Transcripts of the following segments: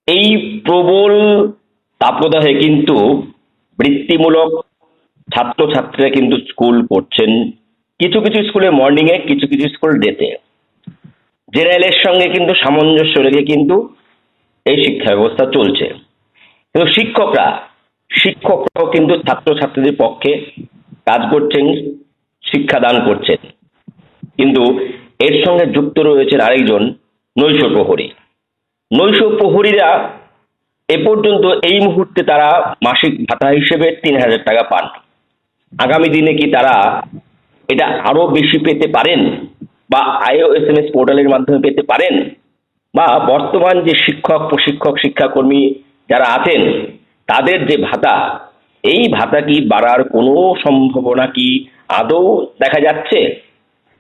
এই প্রবল তাপদাহে কিন্তু বৃত্তিমূলক ছাত্রছাত্রীরা কিন্তু স্কুল করছেন। কিছু কিছু স্কুলে মর্নিং এ, কিছু কিছু স্কুল ডেতে। জেনারেলের সঙ্গে কিন্তু সামঞ্জস্য রেখে কিন্তু এই শিক্ষা ব্যবস্থা চলছে। কিন্তু শিক্ষকরাও কিন্তু ছাত্রছাত্রীদের পক্ষে কাজ করছেন, শিক্ষাদান করছেন। কিন্তু এর সঙ্গে যুক্ত রয়েছেন আরেকজন নৈশ প্রহরী। নৈশ প্রহরীরা এ পর্যন্ত এই মুহূর্তে তারা মাসিক ভাতা হিসেবে ৩,০০০ টাকা পান। আগামী দিনে কি তারা এটা আরো বেশি পেতে পারেন, বা IOSMS পোর্টালের মাধ্যমে পেতে পারেন, বা বর্তমান যে শিক্ষক, প্রশিক্ষক, শিক্ষাকর্মী যারা আছেন তাদের যে ভাতা, এই ভাতা কি বাড়ার কোনো সম্ভাবনা কি আদৌ দেখা যাচ্ছে,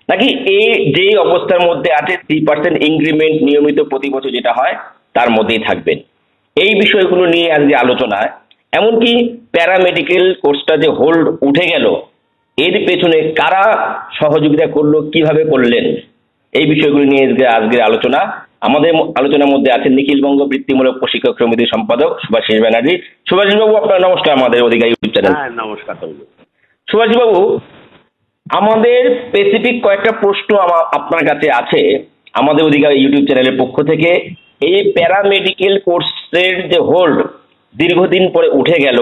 নাকি এই যে অবস্থার মধ্যে আছে 3% ইনক্রিমেন্ট নিয়মিত প্রতি বছর যেটা হয় তার মধ্যেই থাকবেন? এই বিষয়গুলো নিয়ে আজকে আলোচনা। এমনকি প্যারামেডিক্যাল কোর্সটা যে হোল্ড উঠে গেল, এর পেছনে কারা সহযোগিতা করলো, কিভাবে করলেন, এই বিষয়গুলো নিয়ে আজকের আলোচনা। আমাদের আলোচনার মধ্যে আছেন নিখিলবঙ্গ বৃত্তিমূলক প্রশিক্ষক সমিতির সম্পাদক সুভাষিস ব্যানার্জি। সুভাষিস বাবু, আপনার নমস্কার আমাদের অধিকার ইউটিউব চ্যানেল। হ্যাঁ, নমস্কার। সুভাষিস বাবু, আমাদের স্পেসিফিক কয়েকটা প্রশ্ন আপনার কাছে আছে আমাদের অধিকার ইউটিউব চ্যানেলের পক্ষ থেকে। এই প্যারামেডিক্যাল কোর্সের যে হোল্ড দীর্ঘদিন পরে উঠে গেল,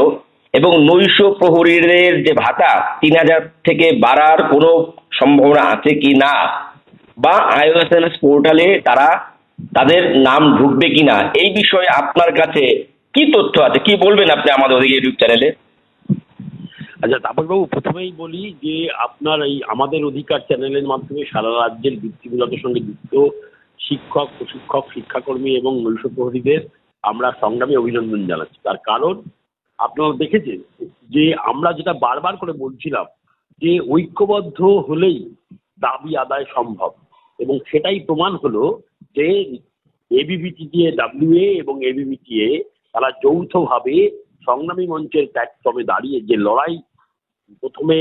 এবং নৈশ প্রহরীদের যে ভাতা ৩,০০০ থেকে বাড়ার কোনো সম্ভাবনা আছে কি না, বা IOSMS পোর্টালে তারা তাদের নাম ঢুকবে কিনা, এই বিষয়ে আপনার কাছে কি তথ্য আছে, কি বলবেন আপনি আমাদের ওদিকে ইউটিউব চ্যানেলে? আচ্ছা, তাপসবাবু, প্রথমেই বলি যে আপনার এই আমাদের অধিকার চ্যানেলের মাধ্যমে সারা রাজ্যের বৃত্তিমূলকের সঙ্গে যুক্ত শিক্ষক, প্রশিক্ষক, শিক্ষাকর্মী এবং নৈশ প্রহরীদের আমরা সংগ্রামী অভিনন্দন জানাচ্ছি। তার কারণ আপনারা দেখেছেন যে আমরা যেটা বারবার করে বলছিলাম যে ঐক্যবদ্ধ হলেই দাবি আদায় সম্ভব, এবং সেটাই প্রমাণ হলো যে ABVTTA, WA এবং ABVTA তারা যৌথভাবে সংগ্রামী মঞ্চের প্ল্যাটফর্মে দাঁড়িয়ে যে লড়াই, প্রথমে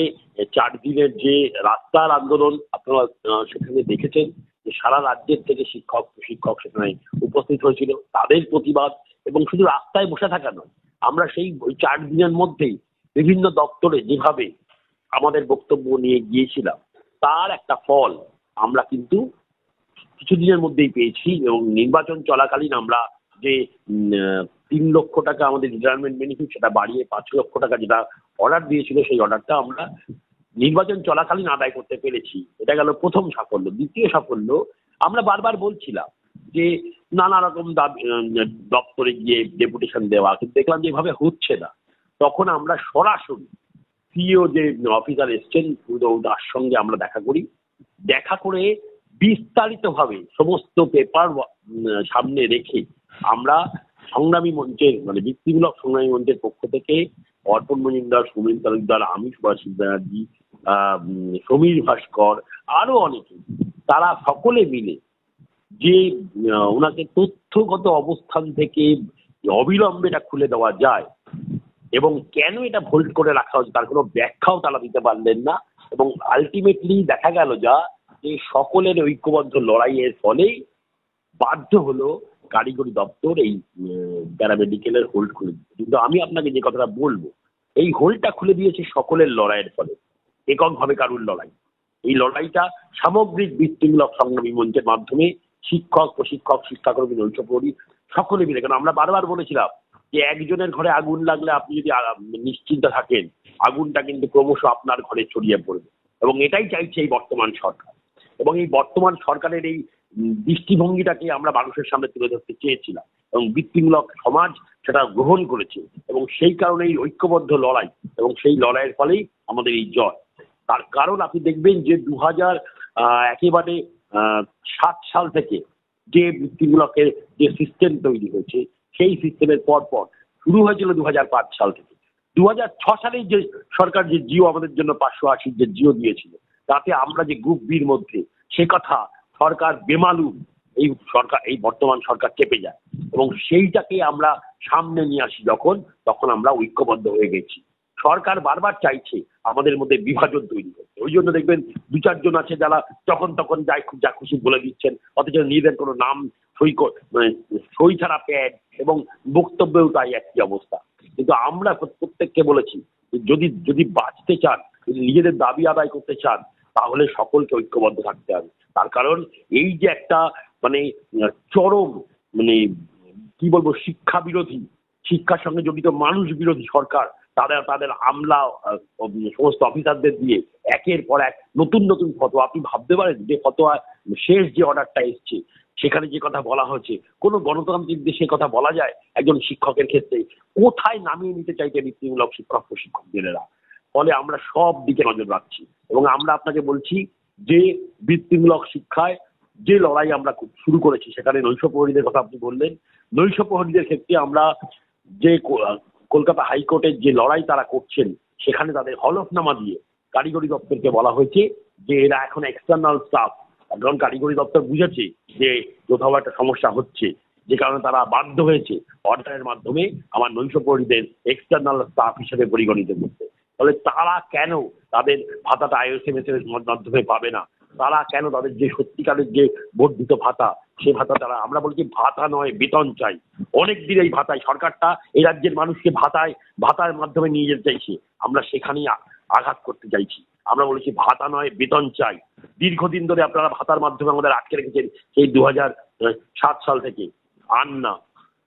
4 দিনের যে রাস্তার আন্দোলন আপনারা সেখানে দেখেছেন যে সারা রাজ্যের থেকে শিক্ষক, প্রশিক্ষক সেখানে উপস্থিত হয়েছিল, তাদের প্রতিবাদ। এবং শুধু রাস্তায় বসে থাকা নয়, আমরা সেই ওই 4 দিনের মধ্যেই বিভিন্ন দপ্তরে যেভাবে আমাদের বক্তব্য নিয়ে গিয়েছিলাম, তার একটা ফল আমরা কিন্তু কিছুদিনের মধ্যেই পেয়েছি। এবং নির্বাচন চলাকালীন আমরা যে 3 লক্ষ টাকা আমাদের রিটায়ারমেন্ট বেনিফিট, সেটা বাড়িয়ে 5 লক্ষ টাকা যেটা অর্ডার দিয়েছিল, সেই অর্ডারটা আমরা নির্বাচন চলাকালীন আদায় করতে পেরেছি। এটা গেল প্রথম সাফল্য। দ্বিতীয় সাফল্য, আমরা বারবার বলছিলাম যে নানা রকম দপ্তরে গিয়ে ডেপুটেশন দেওয়া, কিন্তু দেখলাম যে এভাবে হচ্ছে না। তখন আমরা সরাসরি সিইও যে অফিসার এসছেন তার সঙ্গে আমরা দেখা করি। দেখা করে বিস্তারিতভাবে সমস্ত পেপার সামনে রেখে আমরা সংগ্রামী মঞ্চের মানে বৃত্তিমূলক সংগ্রামী মঞ্চের পক্ষ থেকে অর্পণ মজুমদার, সমীর তালুকদার, আমি সুভাষিস ব্যানার্জি, সমীর ভাস্কর, আরো অনেকে, তারা সকলে মিলে যে ওনাকে তথ্যগত অবস্থান থেকে অবিলম্বে এটা খুলে দেওয়া যায় এবং কেন এটা ভোল্ট করে রাখা হচ্ছে তার কোনো ব্যাখ্যাও তারা দিতে পারলেন না। এবং আলটিমেটলি দেখা গেল যা, যে সকলের ঐক্যবদ্ধ লড়াইয়ের ফলেই বাধ্য হলো কারিগরি দপ্তর এই প্যারামেডিক্যালের হোল্ড খুলে দিতে। কিন্তু আমি আপনাকে যে কথাটা বলবো, এই হোল্ডটা খুলে দিয়েছে সকলের লড়াইয়ের ফলে, এককভাবে কারুর লড়াই। এই লড়াইটা সামগ্রিক বৃত্তিমূলক সংগ্রামী মঞ্চের মাধ্যমে শিক্ষক, প্রশিক্ষক, শিক্ষাকর্মী, নৈশ প্রহরী সকলে মিলে। কারণ আমরা বারবার বলেছিলাম যে একজনের ঘরে আগুন লাগলে আপনি যদি নিশ্চিন্ত থাকেন, আগুনটা কিন্তু ক্রমশ আপনার ঘরে ছড়িয়ে পড়বে। এবং এটাই চাইছে এই বর্তমান সরকার। এবং এই বর্তমান সরকারের এই দৃষ্টিভঙ্গিটাকে আমরা মানুষের সামনে তুলে ধরতে চেয়েছিলাম, এবং বৃত্তিমূলক সমাজ সেটা গ্রহণ করেছে। এবং সেই কারণে এই ঐক্যবদ্ধ লড়াই, এবং সেই লড়াইয়ের ফলেই আমাদের এই জয়। তার কারণ আপনি দেখবেন যে 2007 সাল থেকে যে বৃত্তিমূলকের যে সিস্টেম তৈরি হয়েছে, সেই সিস্টেমের পর শুরু হয়েছিল 2005 সাল থেকে। 2006 সালেই যে সরকার যে জিও আমাদের জন্য 580 যে জিও দিয়েছিল, তাতে আমরা যে গ্রুপ বির মধ্যে, সে কথা সরকার বেমালুম এই বর্তমান সরকার চেপে যায়। এবং সেইটাকে আমরা সামনে নিয়ে আসি তখন আমরা ঐক্যবদ্ধ হয়ে গেছি। সরকার বারবার চাইছে আমাদের মধ্যে বিভাজন তৈরি করতে। ওই জন্য দেখবেন 2-4 জন আছে যারা যখন তখন যা খুশি বলে দিচ্ছেন, অথচ নিজেদের কোনো নাম সই ছাড়া প্যাড এবং বক্তব্যেও তাই একই অবস্থা। কিন্তু আমরা প্রত্যেককে বলেছি যদি যদি বাঁচতে চান, যদি নিজেদের দাবি আদায় করতে চান, তাহলে সকলকে ঐক্যবদ্ধ থাকতে হবে। তার কারণ এই যে একটা মানে চরম মানে কি বলবো শিক্ষা বিরোধী, শিক্ষার সঙ্গে জড়িত মানুষ বিরোধী সরকার তাদের তাদের আমলা সমস্ত অফিসারদের দিয়ে একের পর এক নতুন নতুন ফতোয়া, আপনি ভাবতে পারেন যে ফতোয়া শেষ যে অর্ডারটা এসছে সেখানে যে কথা বলা হয়েছে, কোনো গণতান্ত্রিক দেশে কথা বলা যায় একজন শিক্ষকের ক্ষেত্রে? কোথায় নামিয়ে নিতে চাইছে বৃত্তিমূলক শিক্ষক প্রশিক্ষকদেরা? ফলে আমরা সব দিকে নজর রাখছি এবং আমরা আপনাকে বলছি যে বৃত্তিমূলক শিক্ষায় যে লড়াই আমরা শুরু করেছি, সেখানে নৈশ প্রহরীদের কথা আপনি বললেন, নৈশ প্রহরীদের ক্ষেত্রে আমরা যে কলকাতা হাইকোর্টের যে লড়াই তারা করছেন, সেখানে তাদের হলফনামা দিয়ে কারিগরি দপ্তরকে বলা হয়েছে যে এরা এখন এক্সটার্নাল স্টাফ, কারণ কারিগরি দপ্তর বুঝেছে যে কোথাও একটা সমস্যা হচ্ছে, যে কারণে তারা বাধ্য হয়েছে অর্ডারের মাধ্যমে আমার নৈশ প্রহরীদের এক্সটার্নাল স্টাফ হিসেবে পরিগণিত করতে। ফলে তারা কেন তাদের ভাতাটা ISMS এর মাধ্যমে পাবে না? তারা কেন তাদের যে সত্যিকারের যে বর্ধিত ভাতা, সে ভাতা তারা, আমরা বলছি ভাতা নয় বেতন চাই। অনেক দিন এই ভাতায় সরকারটা এই রাজ্যের মানুষকে ভাতার মাধ্যমে নিয়ে যেতে চাইছে, আমরা সেখানেই আঘাত করতে চাইছি। আমরা বলেছি ভাতা নয় বেতন চাই। দীর্ঘদিন ধরে আপনারা ভাতার মাধ্যমে আমাদের আটকে রেখেছেন, সেই 2007 সাল থেকে আন না।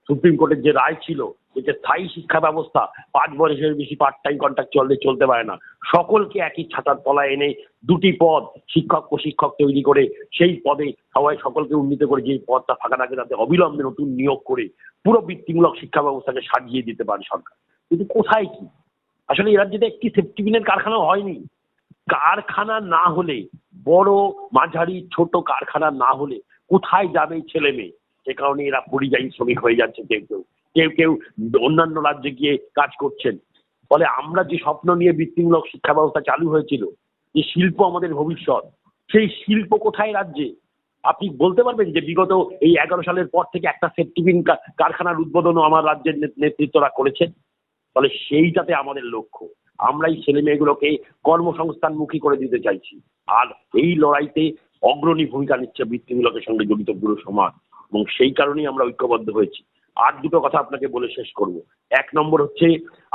সুপ্রিম কোর্টের যে রায় ছিল যে স্থায়ী শিক্ষা ব্যবস্থা 5 বছরের বেশি পার্ট টাইম কন্ট্রাক্ট চলতে পারে না, সকলকে একই ছাতার তলায় এনে দুটি পদ শিক্ষক প্রশিক্ষক তৈরি করে সেই পদে সবাই সকলকে উন্নীত করে যে পদটা ফাঁকা থাকে তাতে অবিলম্বে নতুন নিয়োগ করে পুরো বৃত্তিমূলক শিক্ষা ব্যবস্থাকে সাজিয়ে দিতে পারে সরকার। কিন্তু কোথায় কি? আসলে এ রাজ্যে একটি সেফটিপিনের কারখানাও হয়নি। কারখানা না হলে, বড় মাঝারি ছোট কারখানা না হলে কোথায় যাবে ছেলে মেয়ে? সে কারণে এরা পরিযায়ী শ্রমিক হয়ে যাচ্ছে, কেউ কেউ অন্যান্য রাজ্যে গিয়ে কাজ করছেন। ফলে আমরা যে স্বপ্ন নিয়ে বৃত্তিমূলক শিক্ষা ব্যবস্থা চালু হয়েছিল, যে শিল্প আমাদের ভবিষ্যৎ, সেই শিল্প কোথায় রাজ্যে? আপনি বলতে পারবেন যে বিগত এই 11 সালের পর থেকে একটা সেফটিপিন কারখানার উদ্বোধনও আমার রাজ্যের নেতৃত্বরা করেছেন? ফলে সেইটাতে আমাদের লক্ষ্য, আমরা এই ছেলে মেয়েগুলোকে কর্মসংস্থানমুখী করে দিতে চাইছি। আর এই লড়াইতে অগ্রণী ভূমিকা নিচ্ছে বৃত্তিমূলকের সঙ্গে জড়িত পুরো সমাজ, এবং সেই কারণেই আমরা ঐক্যবদ্ধ হয়েছি। আর দুটো কথা আপনাকে বলে শেষ করব। 1 নম্বর হচ্ছে,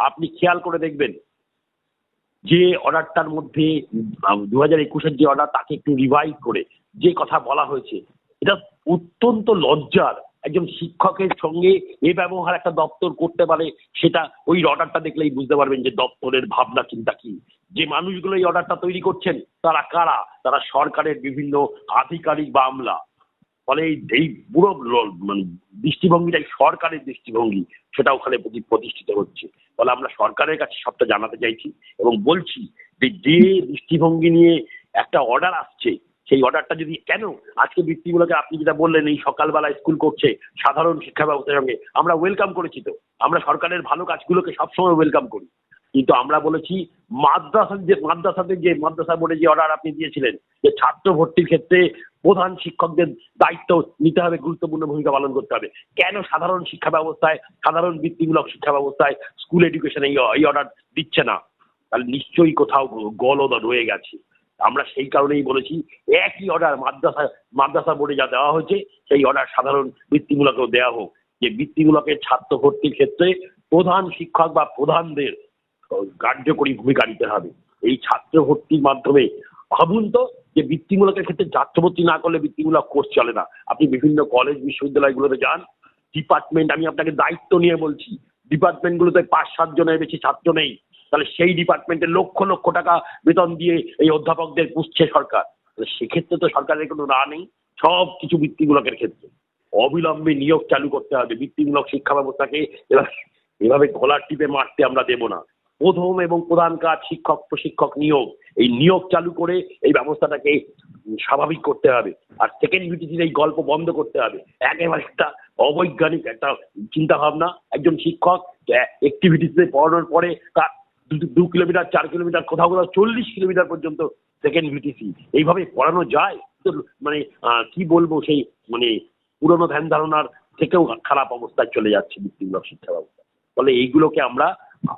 আপনি খেয়াল করে দেখবেন যে অর্ডারটার মধ্যে 2021-এর যে অর্ডার, তাকে একটু রিভাইজ করে যে কথা বলা হয়েছে, এটা অত্যন্ত লজ্জার। একজন শিক্ষকের সঙ্গে এ ব্যবহার একটা দপ্তর করতে পারে, সেটা ওই অর্ডারটা দেখলেই বুঝতে পারবেন যে দপ্তরের ভাবনা চিন্তা কি। যে মানুষগুলো এই অর্ডারটা তৈরি করছেন তারা কারা? তারা সরকারের বিভিন্ন আধিকারিক বা আমলা। ফলে এই পুরো মানে দৃষ্টিভঙ্গিটাই সরকারের দৃষ্টিভঙ্গি, সেটা ওখানে প্রতিষ্ঠিত হচ্ছে। ফলে আমরা সরকারের কাছে সবটা জানাতে চাইছি এবং বলছি যে যে দৃষ্টিভঙ্গি নিয়ে একটা অর্ডার আসছে, সেই অর্ডারটা যদি কেন আজকে বৃত্তিগুলোকে আপনি যেটা বললেন এই সকালবেলা স্কুল করছে সাধারণ শিক্ষা ব্যবস্থার সঙ্গে, আমরা ওয়েলকাম করেছি। তো আমরা সরকারের ভালো কাজগুলোকে সবসময় ওয়েলকাম করি, কিন্তু আমরা বলেছি মাদ্রাসা বোর্ডে যে অর্ডার আপনি দিয়েছিলেন যে ছাত্র ভর্তির ক্ষেত্রে প্রধান শিক্ষকদের দায়িত্ব নিতে হবে, গুরুত্বপূর্ণ ভূমিকা পালন করতে হবে, কেন সাধারণ শিক্ষা ব্যবস্থায়, সাধারণ বৃত্তিমূলক শিক্ষা ব্যবস্থায় স্কুল এডুকেশনে এই অর্ডার দিচ্ছে না? তাহলে নিশ্চয়ই কোথাও গলদ রয়ে গেছে। আমরা সেই কারণেই বলেছি একই অর্ডার মাদ্রাসা বোর্ডে যা দেওয়া হয়েছে সেই অর্ডার সাধারণ বৃত্তিমূলকেও দেওয়া হোক, যে বৃত্তিমূলকের ছাত্র ভর্তির ক্ষেত্রে প্রধান শিক্ষক বা প্রধানদের কার্যকরী ভূমিকা নিতে হবে। এই ছাত্র ভর্তির মাধ্যমে ভাবুন তো, যে বৃত্তিমূলকের ক্ষেত্রে ছাত্র ভর্তি না করলে বৃত্তিমূলক কোর্স চলে না। আপনি বিভিন্ন কলেজ বিশ্ববিদ্যালয়গুলোতে যান, ডিপার্টমেন্ট, আমি আপনাকে দায়িত্ব নিয়ে বলছি, ডিপার্টমেন্টগুলোতে 5-7 জনের বেশি ছাত্র নেই। তাহলে সেই ডিপার্টমেন্টে লক্ষ লক্ষ টাকা বেতন দিয়ে এই অধ্যাপকদের পুষছে সরকার। সেক্ষেত্রে তো সরকারের কোনো না নেই। সব কিছু বৃত্তিমূলকের ক্ষেত্রে অবিলম্বে নিয়োগ চালু করতে হবে। বৃত্তিমূলক শিক্ষা ব্যবস্থাকে এভাবে গলার টিপে মারতে আমরা দেব না। প্রথম এবং প্রধান কাজ শিক্ষক প্রশিক্ষক নিয়োগ, এই নিয়োগ চালু করে এই ব্যবস্থাটাকে স্বাভাবিক করতে হবে। আর সেকেন্ড ভিটিসির এই গল্প বন্ধ করতে হবে। একেবারে একটা অবৈজ্ঞানিক একটা চিন্তা ভাবনা। একজন শিক্ষক অ্যাক্টিভিটিসে পড়ানোর পরে তার 2 কিলোমিটার 4 কিলোমিটার কোথাও 40 কিলোমিটার পর্যন্ত সেকেন্ড ভিটিসি, এইভাবে পড়ানো যায়? তো মানে কি বলবো, সেই মানে পুরনো ধ্যান ধারণার থেকেও খারাপ অবস্থায় চলে যাচ্ছে বৃত্তিমূলক শিক্ষা ব্যবস্থা। ফলে এইগুলোকে আমরা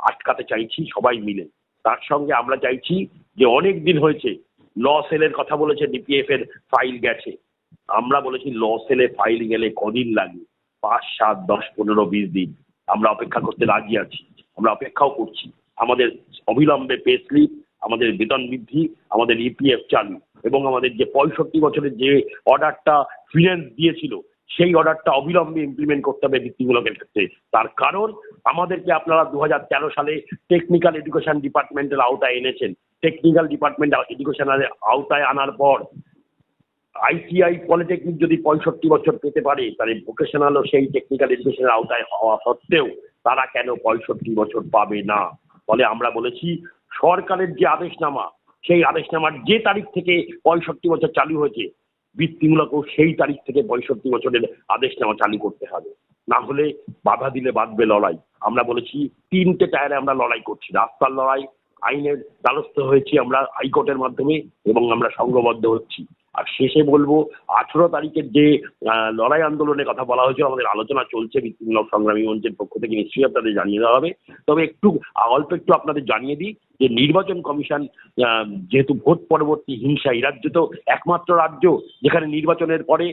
আটকাতে চাইছি সবাই মিলে। তার সঙ্গে আমরা চাইছি যে অনেক দিন হয়েছে ল সেলের কথা বলেছে, DPF এর ফাইল গেছে। আমরা বলেছি ল সেলে ফাইল গেলে কদিন লাগে, 5, 7, 10, 15, 20 দিন আমরা অপেক্ষা করতে রাজি আছি, আমরা অপেক্ষাও করছি। আমাদের অবিলম্বে পে স্লিপ, আমাদের বেতন বৃদ্ধি, আমাদের ইপিএফ চালু এবং আমাদের যে 65 বছরের যে অর্ডারটা ফিনান্স দিয়েছিল সেই অর্ডারটা অবিলম্বে ইমপ্লিমেন্ট করতে হবে বৃত্তিমূলকের ক্ষেত্রে। তার কারণ আমাদেরকে আপনারা 2013 সালে টেকনিক্যাল এডুকেশন ডিপার্টমেন্টের আওতায় এনেছেন। টেকনিক্যাল ডিপার্টমেন্ট এডুকেশনের আওতায় আনার পর আইটিআই পলিটেকনিক যদি 65 বছর পেতে পারে, তাহলে ভোকেশনালও সেই টেকনিক্যাল এডুকেশনের আওতায় হওয়া সত্ত্বেও তারা কেন 65 বছর পাবে না? ফলে আমরা বলেছি সরকারের যে আদেশনামা, সেই আদেশনামার যে তারিখ থেকে 65 বছর চালু হয়েছে, বৃত্তিমূলকও সেই তারিখ থেকে 65 বছরের আদেশনামা চালু করতে হবে। না হলে বাধা দিলে বাঁধবে লড়াই। আমরা বলেছি 3টে টায়ারে আমরা লড়াই করছি, রাস্তার লড়াই, আইনের দ্বারস্থ হয়েছি আমরা হাইকোর্টের মাধ্যমে এবং আমরা সংঘবদ্ধ হচ্ছি। আর শেষে বলবো 18 তারিখের যে লড়াই আন্দোলনের কথা বলা হয়েছিল, আমাদের আলোচনা চলছে বৃত্তিমূলক সংগ্রামী মঞ্চের পক্ষ থেকে, নিশ্চয়ই আপনাদের জানিয়ে দেওয়া হবে। তবে অল্প একটু আপনাদের জানিয়ে দিই যে নির্বাচন কমিশন যেহেতু ভোট পরবর্তী হিংসা, এই রাজ্য তো একমাত্র রাজ্য যেখানে নির্বাচনের পরে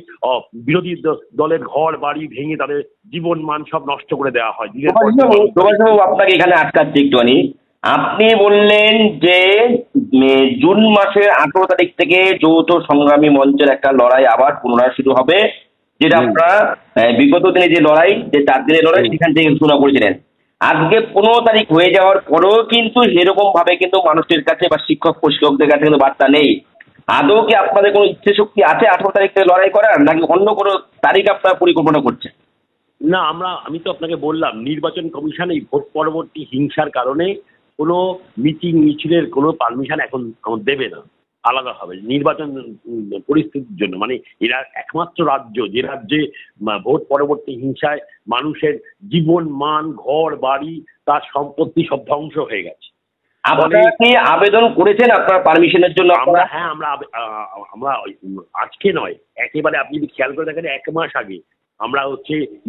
বিরোধী দলের ঘর বাড়ি ভেঙে তাদের জীবন মান সব নষ্ট করে দেওয়া হয়। সুভাষবাবু, আপনাকে এখানে আটকাচ্ছি একটুখানি। আপনি বললেন যে জুন মাসের 18 তারিখ থেকে যৌথ সংগ্রামী মঞ্চের একটা লড়াই আবার পুনরায় শুরু হবে, যেটা আপনারা বিগত দিনে যে লড়াই, যে 4 দিনের লড়াই, সেখান থেকে শুরু করেছিলেন। আজকে 15 তারিখ হয়ে যাওয়ার পরেও কিন্তু সেরকম ভাবে কিন্তু মানুষের কাছে বা শিক্ষক প্রশিক্ষকদের কাছে কিন্তু বার্তা নেই। আদৌ কি আপনাদের কোনো ইচ্ছে শক্তি আছে 18 তারিখ থেকে লড়াই করার, নাকি অন্য কোনো তারিখ আপনারা পরিকল্পনা করছেন? না, আমি তো আপনাকে বললাম নির্বাচন কমিশন এই ভোট পরবর্তী হিংসার কারণে কোনো মিটিং মিছিলের কোনো পারমিশন এখন দেবে না আলাদাভাবে নির্বাচন পরিস্থিতির জন্য। মানে এরা একমাত্র রাজ্য যে রাজ্যে ভোট পরবর্তী হিংসায় মানুষের জীবন মান, ঘর বাড়ি, তার সম্পত্তি সব ধ্বংস হয়ে গেছে। আপনারা কি আবেদন করেছেন আপনার পারমিশনের জন্য? হ্যাঁ, আমরা আজকে নয়, একেবারে আপনি যদি খেয়াল করে দেখেন 1 মাস আগে আমরা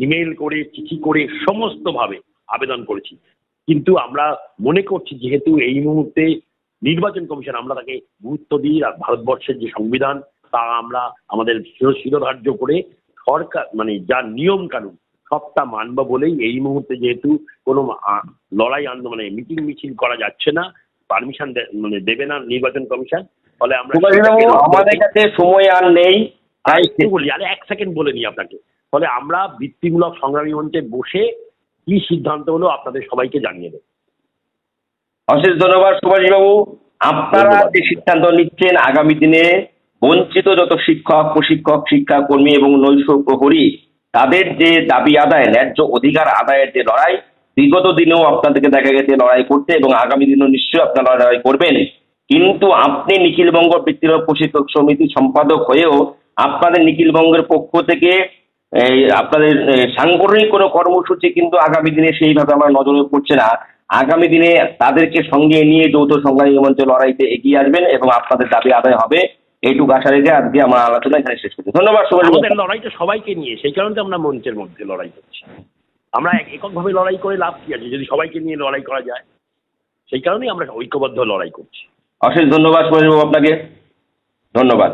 ইমেইল করে, চিঠি করে, সমস্তভাবে আবেদন করেছি। কিন্তু আমরা মনে করছি যেহেতু এই মুহূর্তে নির্বাচন কমিশন, আমরা তাকে গুরুত্ব দিই, আর ভারতবর্ষের যে সংবিধান তা আমরা আমাদের শিরোধার্য করে সরকার মানে যা নিয়ম কানুন সবটা মানব বলেই এই মুহূর্তে যেহেতু কোনো লড়াই মানে মিটিং মিছিল করা যাচ্ছে না, পারমিশন দেবে না নির্বাচন কমিশন। ফলে আমরা আমাদের কাছে সময় আর নেই, তাই বলি, আরে 1 সেকেন্ড বলে নিই আপনাকে। ফলে আমরা বৃত্তিমূলক সংগ্রামী মঞ্চে বসে কি সিদ্ধান্ত হলো আপনাদের সবাইকে জানিয়ে দেব। অশেষ ধন্যবাদ সুভাষবাবু। আপনারা যে সিদ্ধান্ত নিচ্ছেন, আগামী দিনে বঞ্চিত যত শিক্ষক, প্রশিক্ষক, শিক্ষাকর্মী এবং নৈশ প্রহরী, তাদের যে দাবি আদায়, ন্যায্য অধিকার আদায়ের যে লড়াই, বিগত দিনেও আপনাদেরকে দেখা গেছে লড়াই করতে, এবং আগামী দিনেও নিশ্চয়ই আপনারা লড়াই করবেন। কিন্তু আপনি নিখিলবঙ্গ বৃত্তিমূলক প্রশিক্ষক সমিতির সম্পাদক হয়েও আপনাদের নিখিলবঙ্গের পক্ষ থেকে আপনাদের সাংগঠনিক কোনো কর্মসূচি কিন্তু আগামী দিনে সেইভাবে আমার নজরে পড়ছে না। আগামী দিনে তাদেরকে সঙ্গে নিয়ে যৌথ সংগ্রামী মঞ্চে লড়াইতে এগিয়ে আসবেন এবং আপনাদের দাবি আদায় হবে, এইটুকু আশা রেখে আজকে আমার আলোচনা এখানে শেষ করছি। ধন্যবাদ। আমাদের লড়াইটা সবাইকে নিয়ে, সেই কারণে তো আমরা মঞ্চের মধ্যে লড়াই করছি। আমরা এককভাবে লড়াই করে লাভ কি আছে যদি সবাইকে নিয়ে লড়াই করা যায়? সেই কারণেই আমরা ঐক্যবদ্ধ লড়াই করছি। অশেষ ধন্যবাদ সুভাষবাবু, আপনাকে ধন্যবাদ।